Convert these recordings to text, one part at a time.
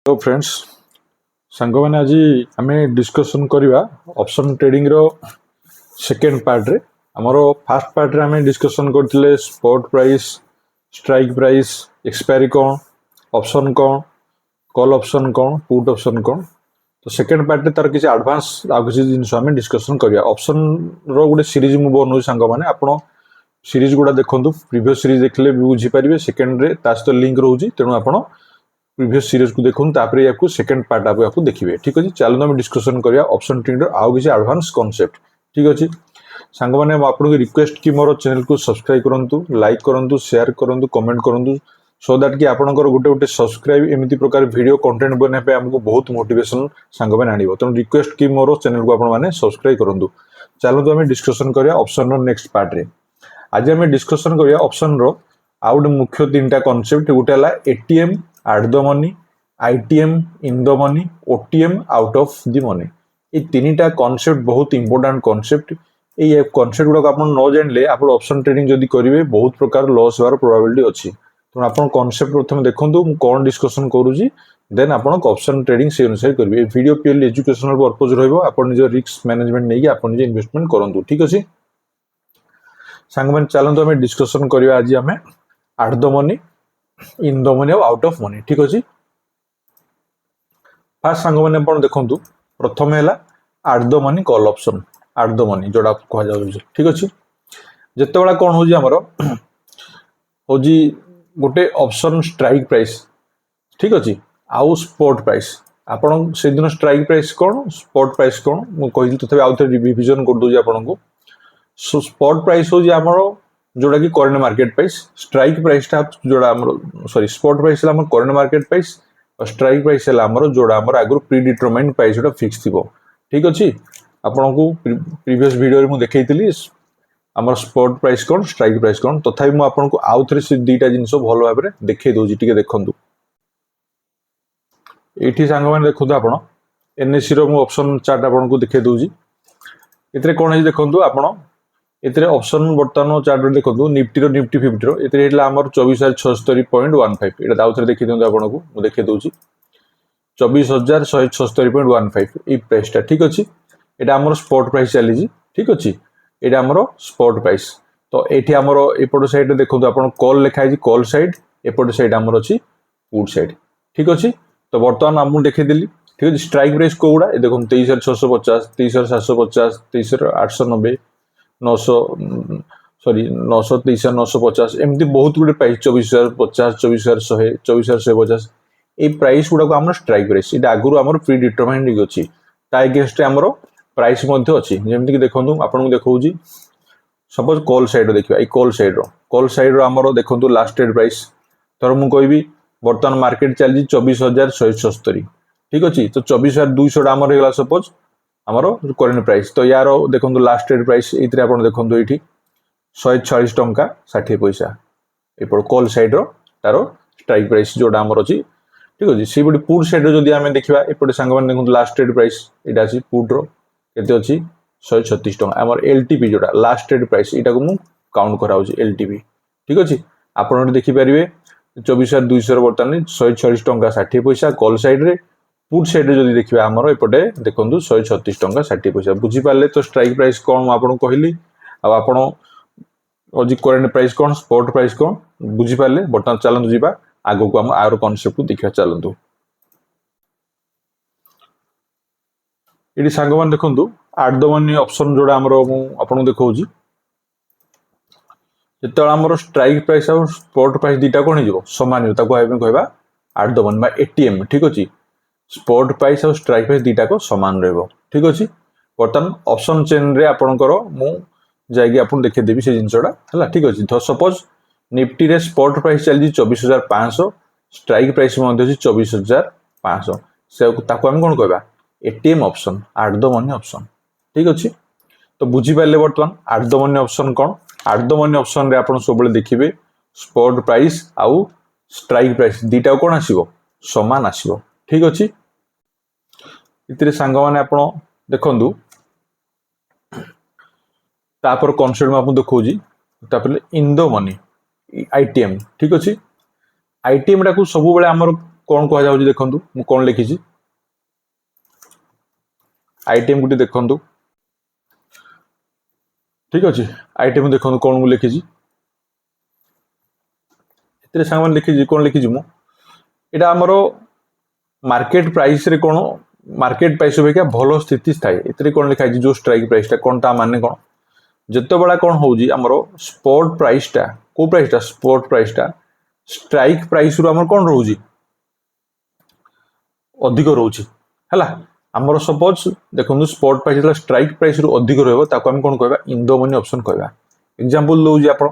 तो फ्रेंड्स सांग मैंने आज आम डिस्कसन करवा ऑप्शन ट्रेडिंग रो सेकेंड पार्ट रे आमर फास्ट पार्ट रे आम डिस्कसन करते spot price strike price expiry कौन ऑप्शन कौन कॉल ऑप्शन कौन पुट ऑप्शन कौन तो सेकेंड पार्ट रे तार किसी एडवांस आ किसी जिन आम डिस्कसन करवा ऑप्शन रो गोटे सीरीज मु बनाऊँ सांग मैंने आप सीरीज गुड़ा देखो प्रीवियस सीरीज देखले भी बुझीपारे सेकेंड रे ता सहित लिंक रोचे तेणु आप प्रीवियस सीरीज को देखो तापर या सेकेंड पार्ट आपको देखिए ठीक अच्छे चलो आम डिस्कसन करवा ऑप्शन ट्रेडिंग आउ किसी एडवांस कॉन्सेप्ट ठीक अच्छे सांग मैंने आपको रिक्वेस्ट कि मोर चैनल को सब्सक्राइब करूँ लाइक करूँ शेयर करूँ कमेंट करूँ सो दैट कि आपंकर गोटे गोटे सब्सक्राइब एमती प्रकार वीडियो कंटेंट बनाए आमको बहुत मोटिवेशन सांग मैंने आने तेणु रिक्वेस्ट कि मोर चैनल को आपने सब्सक्राइब करूँ चलो आम डिस्कसन करवा ऑप्शन रो नेक्स्ट पार्ट रे आज आम डिस्कसन करवा ऑप्शन रो आउ गोटे मुख्य तीन टा कॉन्सेप्ट गोटे है ATM eight the money ITM in the money OTM out of the money ये तीन टा कॉन्सेप्ट बहुत इंपोर्टेंट कॉन्सेप्ट ये कॉन्सेप्ट गुड़ाक आप न जानले आप ऑप्शन ट्रेडिंग जदि करेंगे बहुत प्रकार लॉस होवार प्रोबेबिलिटी अच्छी तेणु आप कॉन्सेप्ट प्रथम देखो कौन डिस्कसन करुँगी देन आप ऑप्शन ट्रेडिंग से अनुसार करेंगे वीडियो प्योरली एजुकेशनल पर्पज रहा रिस्क मैनेजमेंट नहीं आप इन्वेस्टमेंट करूँ ठीक अच्छे सांग मैंने चलते आम डिस्कसन करवा आज आम eight the money in the money out of money ठीक अच्छे फास्ट सांग मैंने देखो प्रथम है eight the money call option eight the money जोड़ा कह ठीक अच्छे जिते बड़ा कौन होमर हूँ गोटे ऑप्शन स्ट्राइक प्राइस ठीक अच्छे आउ स्पॉट प्राइस आपन से दिन स्ट्राइक प्राइस कौन स्पॉट प्राइस कौन मुझे तथा आउ थे रिविजन कर दूसरी आपको सो स्पॉट प्राइस हूँ आमर जोड़ा कि current market price strike price जोड़ा सॉरी स्पॉट प्राइस है करेंट मार्केट प्राइस और स्ट्राइक प्राइस है जोड़ा आगुरी प्री डिटरमाइंड प्राइस जोटा फिक्स थी ठीक अच्छे आपन को प्रीवियस वीडियो में देखी आम स्पॉट प्राइस कौन स्ट्राइक प्राइस कौन तथापि मुझे आपको आउ थे से दुईटा जिन भल भाव में देखी दूसरी टी देखु ये सांग मैंने देखो आप एनएससी ऑप्शन चार्ट आपको देखी दूसरी ये कौन है देखो आप ये ऑप्शन बर्तमान चार्ट देखो निफ्टी निफ्टी 50 ये आम 24,076.15 ये आउ थे देखी दिखाँ आपको मुझे देखी दूसरी 24,176.15 ये प्राइसटा ठीक अच्छे यहाँ आम स्पॉट प्राइस चली ठीक अच्छे यहाँ आम स्पॉट प्राइस तो ये आमर एपट साइड देखो आप कॉल लिखाई कॉल साइड एपट साइड आमर अच्छी पुट साइड ठीक अच्छे तो बर्तमान आमको देखीदेली ठीक अच्छे स्ट्राइक प्राइस कौड़ा देखो 23,650 23,750 23,890 900 सॉरी 900 23,950 एमती बहुत गुटे प्राइस 24,050 24,100 24,150 ये प्राइस गुड़ाक आम स्ट्राइक प्राइस ये आगुरी आम प्री डिटरमाइंड अच्छी ता एगेन्स्ट आमर प्राइस अच्छी जमीक देखो आपको देखा सपोज कॉल साइड देखा कॉल साइड आमर देखो लास्ट डेट प्राइस तर मुझे कहबी बर्तमान मार्केट चली 24,176 ठीक अच्छे तो 24,200 आमर होगा सपोज आमर करेंट प्राइस तो यार देखो लास्ट डेट प्राइस ये देखो ये 146 टंका 60 पैसा एपट कॉल सैड्र तार स्ट्राइक प्राइस जोड़ा आमर अच्छी ठीक अच्छे से पटे पुट सैड्रे जब आम देखा एपटे सांग मैंने देखो लास्ट डेट प्राइस यहाँ अच्छी पुट्र के अच्छी 136 टंका आमर एलटीपी जोड़ा लास्ट डेट प्राइस यहाँ को मुझे काउंट कराऊँ एलटीपी ठीक अच्छे आपड़ देखिपारे 24,200 बर्तमान 146 टंका 60 पैसा कॉल सैड्रे पुट साइड जब देखिए आमर एपटे देखो 136 टंका 60 पैसा बुझीपारे तो स्ट्राइक प्राइस कौन आपको कहली आपड़ करेंट प्राइस कौन स्पॉट प्राइस कौन बुझीपारे बर्तमान चलतु जी आग को आम आर कनसेप्ट को देखा चलतु ये सांग मैंने देखो एट द मनी ऑप्शन जोड़ा आमर आपको देखा जिते आमर स्ट्राइक प्राइस और स्पॉट प्राइस दुटा कौन हो सामान कहवा एट द मनी एटीएम ठीक अच्छे स्पॉट प्राइस और स्ट्राइक प्राइस दुटाक सामान रही ठीक अच्छे बर्तमान ऑप्शन चेन रे आपणकर मुझे आप देखेदेवी से जिनसा है ठीक अच्छे तो सपोज निफ्टी रे स्पॉट प्राइस चली 24,500 स्ट्राइक प्राइस 24,500 से आम कौन कहवा ATM option eight the money option ठीक अच्छे तो बुझीपारे बर्तमान एट द मनी ऑप्शन कौन एट द मनी ऑप्शन रे आप सब देखिए स्पॉट प्राइस आउ स्ट्राइक प्राइस दुटा कौन आसो सामान आसो ठीक अच्छे इतने सांग मैंने आप देखु तापर कनसेप्ट में आपको देखा इन द मनी आईटीएम ठीक अच्छे आईटीएम टाक सब आमर कौन कह जाउछि देखंतु मु कौन लिखिछि आइटम गुटी देखंतु ठीक अछि आइटम देखंतु कौन मु लिखिछि एतरे सांग लिखिछि कौन लिखिछि मु एटा हमरो मार्केट प्राइस रे कौन मार्केट प्राइस अपेक्षा भल स्थिति थाए एतरे कौन लिखा जो स्ट्राइक प्राइस टा कौन ता माने कौन जिते बड़ा कौन होउजी हमरो स्पॉट प्राइस टा को प्राइस टा स्पॉट प्राइस टा स्ट्राइक प्राइस रु हमर कौन रहउजी अधिक रहउची हला हमरो सपोज देखंतु स्पॉट प्राइस ला स्ट्राइक प्राइस रु अधिक रहबो ताको हम कोन कहबा इन द मनी ऑप्शन कहबा एग्जांपल दउजी आपण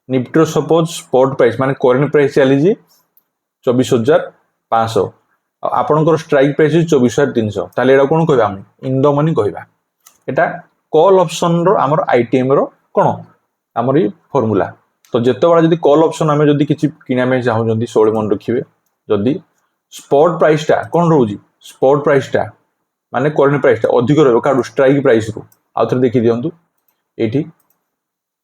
निफ्टी सपोज स्पॉट प्राइस माने करंट प्राइस चली जी 24500 आपनकर स्ट्राइक प्राइस 24300 ताले एडा कोन कहबा हम इन द मनी कहबा एटा कॉल ऑप्शन रो हमर आईटीएम रो कोन हमर ई फार्मूला तो जेते बडा जदी कॉल ऑप्शन हमें जदी किछि किना में चाहू जदी 16 मन रखिबे जदी स्पॉट प्राइस टा कोन रहउजी स्पॉट प्राइस टा माने करंट प्राइस टा अधिक रहबो काडू स्ट्राइक प्राइस रु आउथर देखि दियंतु एठी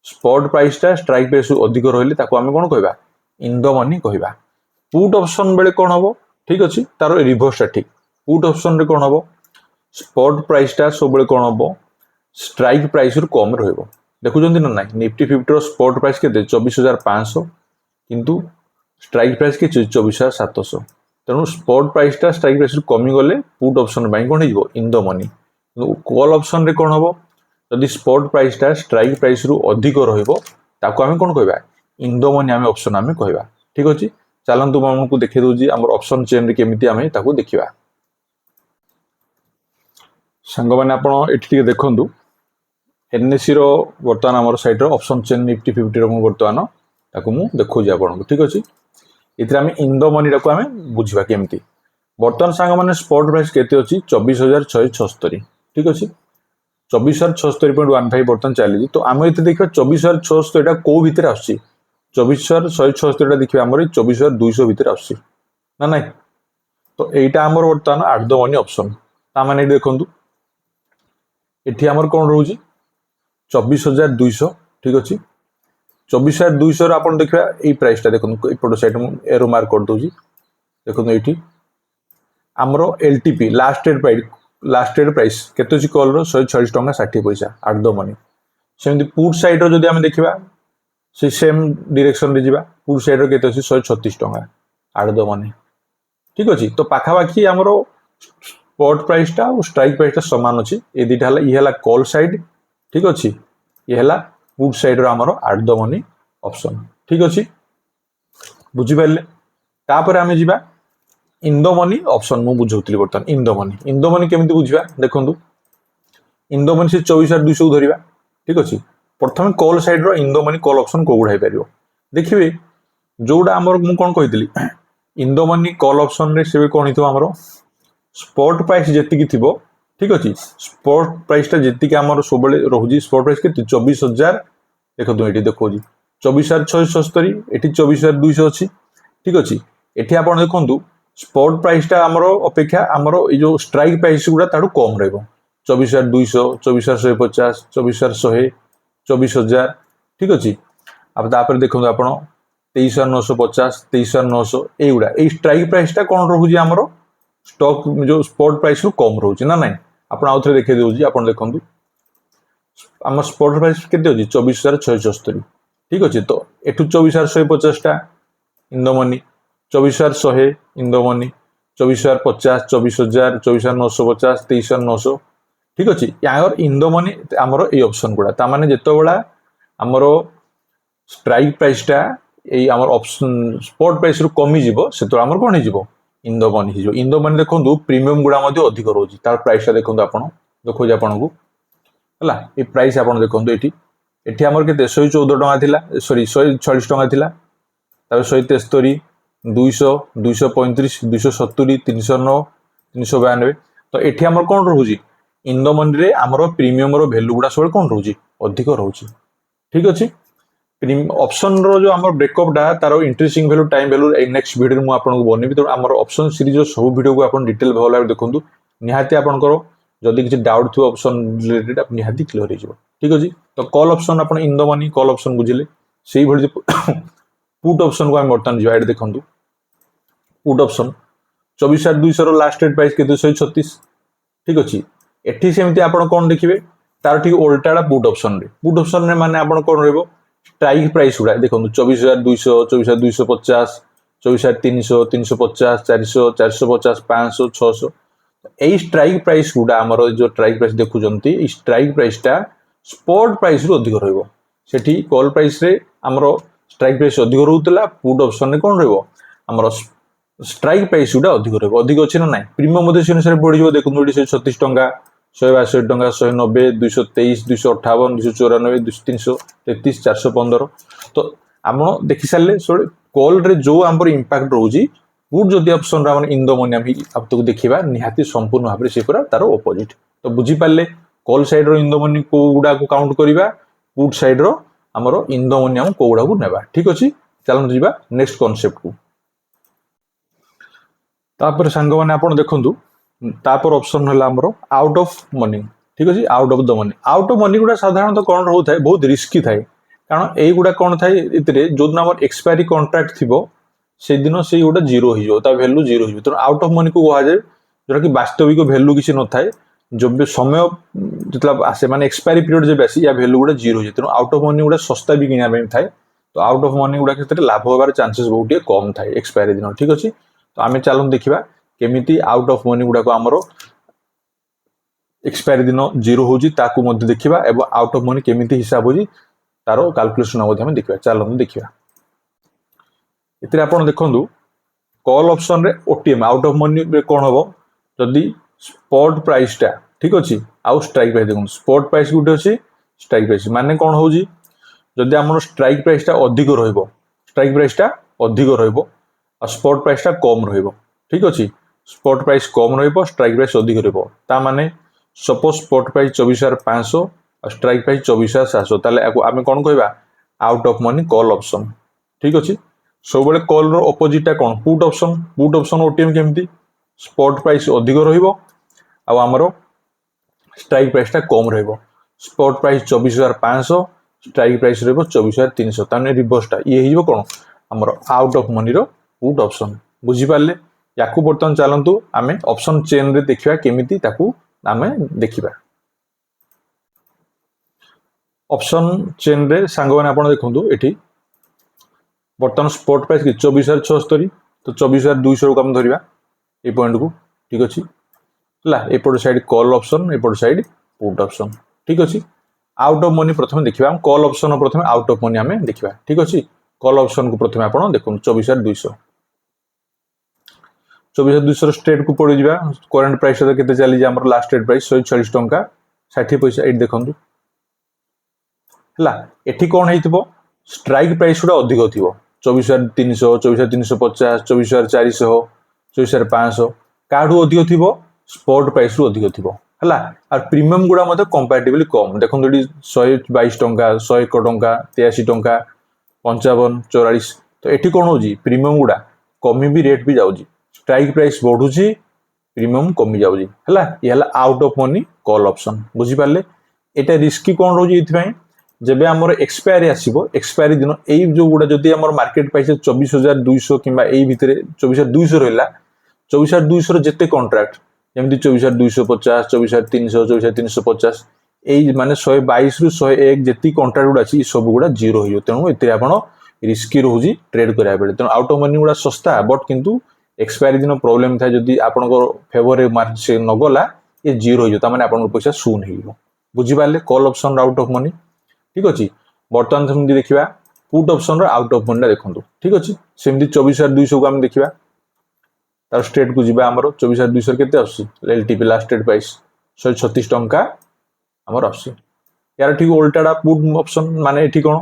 स्पॉट प्राइस टा स्ट्राइक प्राइस रु अधिक रहले ताको हमें कोन कहबा इन द मनी कहबा पुट ऑप्शन बेले कोन हबो ठीक अछि तारो रिवर्स टा ठीक पुट ऑप्शन रे कोन हबो स्पॉट प्राइस टा सब बेले कोन हबो स्ट्राइक प्राइस रु कम रहबो देखु जंदी न नाही निफ्टी 50 रो स्पॉट प्राइस केते 24500 किंतु स्ट्राइक प्राइस के 24700 तेणु स्पॉट प्राइस टा स्ट्राइक प्राइस रु कमी गले पुट ऑप्शन बाई कोन हिजो इन द मनी कॉल ऑप्शन रे कोन हबो जदी स्पॉट प्राइस टा स्ट्राइक प्राइस रु अधिक रहबो ताको हम कोन कहबा इन द मनी हम ऑप्शन हम कहबा ठीक अछि चलंतु हमकु देखि दोजी हमर ऑप्शन चेन रे केमिति हम ताको देखिबा संग माने आपण एठी देखंतु एनएससी रो वर्तमान हमर साइट रो ऑप्शन चेन निफ्टी 50 रो वर्तमान ताको मु देखौ जे आपण ठीक अछि इतरे हम इन द मनी राको हम बुझिबा केमिति वर्तमान संग माने स्पॉट प्राइस केते अछि 24676 ठीक अछि 24676.15 वर्तमान चली तो हम इते देखबा 24676 एटा को भीतर आछि 24676 एटा देखबा हमर 24200 भीतर आछि ना नाही तो एटा हमर वर्तमान आठ द मनी ऑप्शन ता माने देखंतु एठी हमर कोन रहउजी 24200 ठीक अछि 24200 रो आपण देखबा ए प्राइस टा देखन ए फोटो साइड में एरो मार्क कर दोजी देखन एठी हमरो एलटीपी लास्ट ट्रेड प्राइस केते अछि कॉल रो 146 टका 60 पैसा आठ द मनी सेमि पुट साइड रो जदी हम देखबा से सेम डायरेक्शन रे जिबा पुट साइड रो केते अछि 136 टका आठ द मनी ठीक अछि तो पाखा बाकी हमरो स्पॉट प्राइस टा और स्ट्राइक प्राइस टा समान अछि ए दिटा हला ई हला कॉल साइड ठीक अछि ये हला पुट साइड रो हमरो आठ द मनी ऑप्शन ठीक अछि बुझि पाले तापर हमें जिबा इन द मनी ऑप्शन मु बुझौतली बर्तन इन द मनी केमिति बुझिबा देखंतु इन द मनी से 24200 धरिबा ठीक अछि प्रथम कॉल साइड रो in the money call option को गुढाई परियो देखिबे जोडा हमर मु कोन कहितली in the money call option रे सेबे कोन हितो हमरो स्पॉट प्राइस जेति की थिबो ठीक अछि स्पॉट प्राइस टा जेति के हमर सोबले रहउजी स्पॉट प्राइस के 24000 देखो एठी देखो जी 24670 एठी 24200 अछि ठीक अछि एठी आपण देखंतु स्पॉट प्राइस टा हमरो अपेक्षा हमरो ए जो स्ट्राइक प्राइस गुडा ताडू कम रहबो 24200 24150 24100 24000 ठीक अछि अब तापर देखंतु आपण 23950 23900 ए गुडा ए स्ट्राइक प्राइस टा कोन रहउजी हमरो स्टॉक जो स्पॉट प्राइस रु कम रहउची ना नाही आपण आउथरे देखै देउजी आपण देखंतु हमर स्पॉट प्राइस केते होजी 24674 ठीक अछि तो एठु 24150 टा इन the money 24100 in the money 24050 24000 24950 23900 ठीक अछि यार इन द मनी हमरो ए ऑप्शन गुडा ता माने जेतो बडा हमरो स्ट्राइक प्राइस टा ए हमर ऑप्शन स्पॉट प्राइस रु कमी जिवो सेतो हमर कोन हि जिवो इन द मनी हिजो इन द मनी देखंतु प्रीमियम गुडा मध्ये अधिक रहउची तार प्राइस ता देखंतु आपण देखो जे आपण को हला ए प्राइस आपण देखंतु एठी एठी हमर केते 114 टका थिला सॉरी 146 टका थिला तबे 173 200 235 270 309 392 तो एठी हमर कोन रहउची इन द मनी रे हमर प्रीमियम रो वैल्यू गुडा सब कोन रहउची अधिक रहउची ठीक अछि ऑप्शन रो जो हमर ब्रेकअप डा तारो interesting value time value next video मु आपन को बनेबी तो हमर ऑप्शन सीरीज जो सब वीडियो को आपन डिटेल भाव देखंतु निहाती आपन करो जदी किछि डाउट थियो ऑप्शन रिलेटेड आप निहाती क्लियर हिजो ठीक अछि तो कॉल ऑप्शन आपन in the money call option बुझिले सेही भଳି पुट ऑप्शन को हम बर्तन जो ऐड देखंतु put option 24,200 last trade price केते 136 ठीक अछि एठी सेमती आपण कोन देखिबे तार ठीक उल्टाडा पुट ऑप्शन रे माने आपण कोन रहबो स्ट्राइक प्राइस गुडा देखो 24,200 24,250 24,300 350 400 450 500 600 यही स्ट्राइक प्राइस गुडा आमर जो स्ट्राइक प्राइस देखुचंती स्ट्राइक प्राइसटा स्पॉट प्राइस रु अधिक रहइबो सेठी कॉल प्राइस रे आमर स्ट्राइक प्राइस अधिक रहउतला पुट ऑप्शन रे कोन रहइबो आमर स्ट्राइक प्राइस गुडा अधिक रहइबो अधिक अछि ना नाही प्रीमियम मध्ये से अनुसार बढ़ि जिवो देखु 36 टंका 162 टंका 190 223 258 294 333 415 तो आपण देखि साले कॉल रे जो आमर इंपैक्ट रहउजी पुट जदि ऑप्शन रा इन द मनी हम आपको देखिबा निहाती संपूर्ण भाबरे से पूरा तार ऑपोजिट तो बुझी पाले कॉल साइड रो इन द मनी को गुडा को काउंट करिबा पुट साइड रो हमरो इन द मनी हम को गुडा को नेबा ठीक अछि चलन जिबा नेक्स्ट कांसेप्ट को तापर संग माने आपण देखंतु तापर ऑप्शन हला हमरो आउट ऑफ मनी ठीक अछि आउट ऑफ द मनी गुडा साधारणतः कोन रहउ थाए बहुत रिस्की थाए कारण एई गुडा कोन थाए इतरे जो दिन हमर एक्सपायरी कॉन्ट्रैक्ट थिबो से दिन से गोटे जीरो हो ता वैल्यू जीरो हो तो आउट ऑफ मनी को कहा जाए जोटा कि वास्तविक वैल्यू किसी न थाए जब भी समय मतलब आसे माने एक्सपायरी पीरियड जब आसी या वैल्यू गुडा जीरो हो तेणु आउट ऑफ मनी गुडा सस्ता भी किना थाए तो आउट ऑफ मनी गुडा क्षेत्र लाभ होबार चांसेस बहुत कम थाए एक्सपायरी दिन ठीक अछि तो आमे चलन देखिबा केमिति आउट ऑफ मनी गुडा को हमरो एक्सपायरी दिन जीरो होजी ताकू मध्ये देखिबा एवं आउट ऑफ मनी केमिति हिसाब होजी तारो कैलकुलेशन मध्ये हम देखिबा चलन देखिबा इतरे आपण देखंतु कॉल ऑप्शन रे ओटीएम आउट ऑफ मनी रे कोन होबो जदी स्पॉट प्राइस टा ठीक अछि आउ स्ट्राइक प्राइस देखो स्पॉट प्राइस गुटे अछि स्ट्राइक प्राइस माने कोन होउजी जदी हमर स्ट्राइक प्राइस टा अधिक रहइबो स्ट्राइक प्राइस टा अधिक रहइबो आ स्पॉट प्राइस टा कम रहइबो ठीक अछि स्पॉट प्राइस कम रहइबो स्ट्राइक प्राइस अधिक रहइबो ता माने सपोज स्पॉट प्राइस 24,500 आ स्ट्राइक प्राइस 24,700 ताले आमे कोन कहबा out of money call option ठीक अछि सब बेले कॉल रो ऑपोजिट टा कोन पुट ऑप्शन ओटीएम केमती स्पॉट प्राइस अधिक रहइबो आ हमरो स्ट्राइक प्राइस टा कम रहइबो स्पॉट प्राइस 24,500 स्ट्राइक प्राइस रहइबो 24,300 ताने रिवर्स टा ये हिबो कोन हमरो आउट ऑफ मनी रो पुट ऑप्शन बुझी पाले याकू बर्तन चलंतु आमे ऑप्शन चेन रे देखिबा केमिति ताकू आमे देखिबा ऑप्शन चेन रे सांग माने आपण देखंतु एठी बर्तमान स्पॉट प्राइस की 24,076 तो 24,200 को हम धरिबा ए पॉइंट को ठीक अछि हला एपड साइड कॉल ऑप्शन एपड साइड पुट ऑप्शन ठीक अछि आउट ऑफ मनी प्रथमे देखिबा हम कॉल ऑप्शन प्रथमे आउट ऑफ मनी हमें देखिबा ठीक अछि कॉल ऑप्शन को प्रथमे आपण देखुन 24,200 स्ट्रेट को पड़ी जिबा करंट प्राइस केते चली जे हमर लास्ट ट्रेड प्राइस 140 टंका 60 पैसा एट देखंतु हला एठी कोन हेतिबो स्ट्राइक प्राइस उडा अधिक थिबो 24,300 24,350 24,400 24,500 काढू अधिक थिबो स्पॉट प्राइस रु अधिक थिबो हला आ प्रीमियम गुडा मते कंपैरेटिवली कम देखन एडी 122 टंका 101 टंका 83 टंका 55 44 तो एठी कोन होजी प्रीमियम गुडा कमी भी रेट भी जाउजी स्ट्राइक प्राइस बढ़ुची प्रीमियम कमी जाउजी हला ये हला out of money call option बुझी पाले एटा रिस्की कोन रोजी इथि जब आमर एक्सपायरी आसीबो एक्सपायरी दिन एई जो गुडा जदी आमर मार्केट प्राइस 24,200 किबा एई भितरे 24,200 रहला 24,200 जते कॉन्ट्रैक्ट जेमति 24,250 24,300 24,350 एई माने 122 रु 101 जति कॉन्ट्रैक्ट गुडा अछि सब गुडा जीरो होयो तेनु एते आपण रिस्की रहउजी ट्रेड करिया बेले तेनु आउट ऑफ मनी गुडा सस्ता बट किंतु एक्सपायरी दिन प्रॉब्लम था जदी आपण को फेवर रे मार्क से न गला ये जीरो होयो ता माने आपण पैसा शून्य हेइबो बुझी पाले call option out of money ठीक अछि बर्तमान हम देखिबा पुट ऑप्शन रो आउट ऑफ मनी देखंतु ठीक अछि सेमदी 24,200 को हम देखिबा तार स्ट्रेट को जिबा हमरो 24,200 केते आसी एलटीपी लास्ट ट्रेड प्राइस 136 टंका हमर आसी यार ठीक उल्टाडा पुट ऑप्शन माने एठी कोन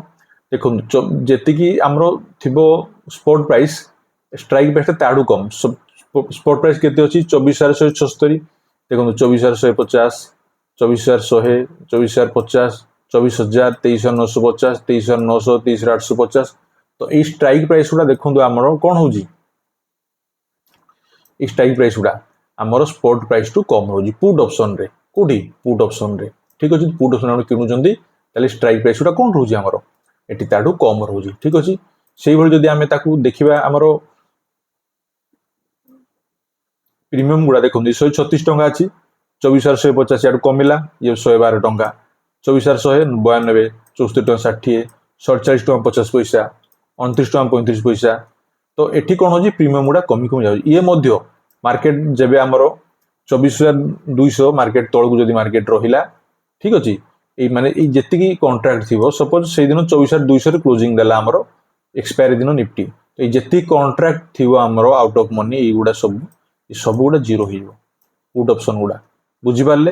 देखंतु जेति की हमरो थिबो स्पॉट प्राइस स्ट्राइक प्राइस ताडू कम स्पॉट प्राइस केते अछि 24,176 देखंतु 24,150 24,100 24,050 24,000 23,950 23,900 23,850 तो ई स्ट्राइक प्राइस गुडा देखंतु हमरो कोन होजी ई स्ट्राइक प्राइस गुडा हमरो स्पॉट प्राइस टू कम होजी पुट ऑप्शन रे कोडी पुट ऑप्शन रे ठीक अछि पुट ऑप्शन हम किनु जंदी ताले स्ट्राइक प्राइस गुडा कोन होजी हमरो एटी ताडू कम होजी ठीक अछि सेही भली जदी हमें ताकू देखिबा हमरो प्रीमियम गुड़ा देखो 136 टंका अच्छी 24,150 आड़ कमिला ये 112 टंका 24,192 64 टंका 60 47 टंका 50 पैसा 29 टंका 35 पैसा तो एठी कौन हो प्रीमियम गुड़ा कमी कमी जाए ये मार्केट जब आमर 24,200 मार्केट तौक जब मार्केट रहा ठीक अच्छे माने जी कंट्राक्ट थी सपोज से दिन 24,200 क्लोजिंग देला आमर एक्सपायरी दिन निफ्टी तो ये कंट्राक्ट थी आमर आउट ऑफ मनी युवा सब गुड़ा जीरो हो पुट ऑप्शन गुड़ा बुझीपारे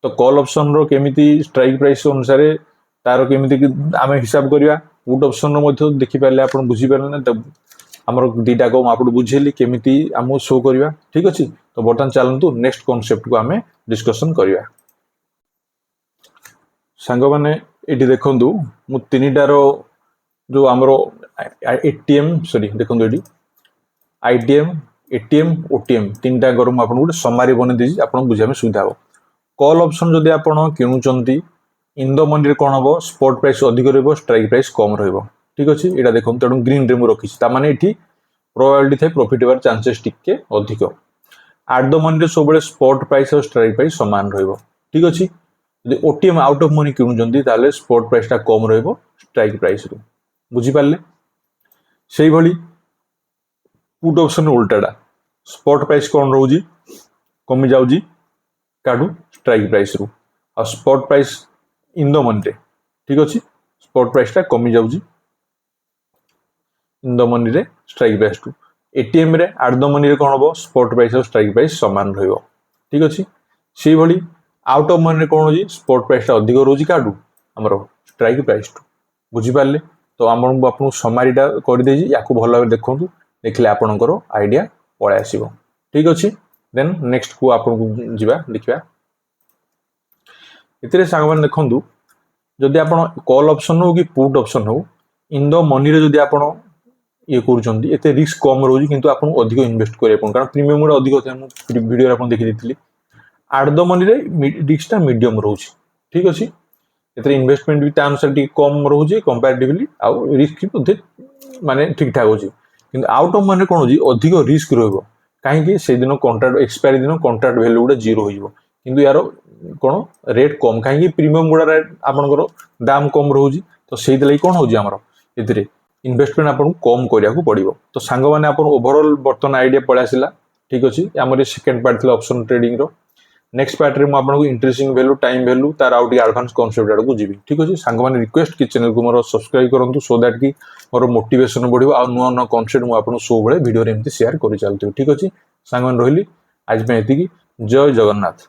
तो कॉल ऑप्शन रो केमिति स्ट्राइक प्राइस अनुसार तार केमिति आम हिसाब करवा पुट ऑप्शन रो देखिपारे आप बुझीपारे ना तो आमर दीटा को आपको बुझेली केमिति आमको शो करवा ठीक अच्छे तो बर्तमान चलतु नेक्स्ट कॉन्सेप्ट को आम डिस्कसन करवा सांग मैंने ये देखु मु तीन टार जो आमर एटीएम सॉरी देखो ये आईटीएम एटीएम ओटीएम तीन टाइम आपको गोटे समारी बन दी आप बुझा सुविधा हो कॉल ऑप्शन जदि आप किणुंट इन द मनी कौन हम स्पॉट प्राइस अधिक स्ट्राइक प्राइस कम ठीक अच्छे यहाँ देखो तेणु ग्रीन रे मुझे रखी ताने ये प्रोबेबिलिटी थे प्रॉफिट होवार चांसेस टिके अधिक एट द मनी सब स्पॉट प्राइस और स्ट्राइक प्राइस सामान ठीक अच्छे यदि ओटीएम आउट ऑफ मनी किणुंट स्पॉट प्राइस कम स्ट्राइक प्राइस रू बुझीपारे से पुट ऑप्शन उल्टाटा स्पॉट प्राइस कौन रोज कमी जाऊँगी काटू स्ट्राइक प्राइस रू आ spot price in the money ठीक अच्छे स्पॉट प्राइस कमी जाऊँगी इन द मनी रे स्ट्राइक प्राइस टू एटीएम रे एट द मनी कौन हम स्पॉट प्राइस और स्ट्राइक प्राइस सामान ठीक अच्छे से आउट ऑफ मनी कौन हो स्पॉट प्राइस अधिक रोज काटू आमर स्ट्राइक प्राइस टू बुझीपारे तो आपको समारीटा करदे या भल भाव देखूँ देखिले आपणकर आइडिया पलै आसो ठीक अच्छे देन नेक्स्ट को आपको जीवा देखा ये सांग मैंने देखूँ जदि आप कॉल ऑप्शन हो कि पुट ऑप्शन हो इन द मनी जदि आप ये कर रिस्क कम रोज कि आपको अधिक इन्वेस्ट करें कारण प्रीमियम गुड़ा अधिक वीडियो आप देखी एट द मनी रिस्कटा मीडियम रोज ठीक अच्छे ये इन्वेस्टमेंट भी अनुसार कम रोचे कंपेरेटिवली आउ रिस्क भी माने ठीक ठाक अच्छे कि आउट ऑफ मनी कौन हो अधिक रिस्क रही से दिन कंट्राक्ट एक्सपायरी दिन कंट्राक्ट वैल्यू गुड़ा जीरो हो यार कौन रेट कम कहीं प्रीमियम गुड़ा आपंकर दाम कम रोचे तो से कौन हो इन्वेस्टमेंट आपको कम करने पड़ो तो सांग मैंने आप ओवरऑल बर्तमान आइडिया पलै आसला ठीक अच्छे आम सेकेंड पार्ट थी ऑप्शन ट्रेडिंग रो नेक्स्ट पार्ट में आपको इंटरेस्टिंग वैल्यू टाइम वैल्यू तार आउ एडवांस कॉन्सेप्ट आड़ को जी ठीक अच्छे सांग मैंने रिक्वेस्ट कि चैनल को मोर सब्सक्राइब करूँ सो दैट कि मोर मोटिवेशन बढ़ो आ नुआ नुआ कॉन्सेप्ट मुझे सब वीडियो एमती शेयर कर चलती ठीक अच्छे सांग मैंने रही आज ये जय जगन्नाथ।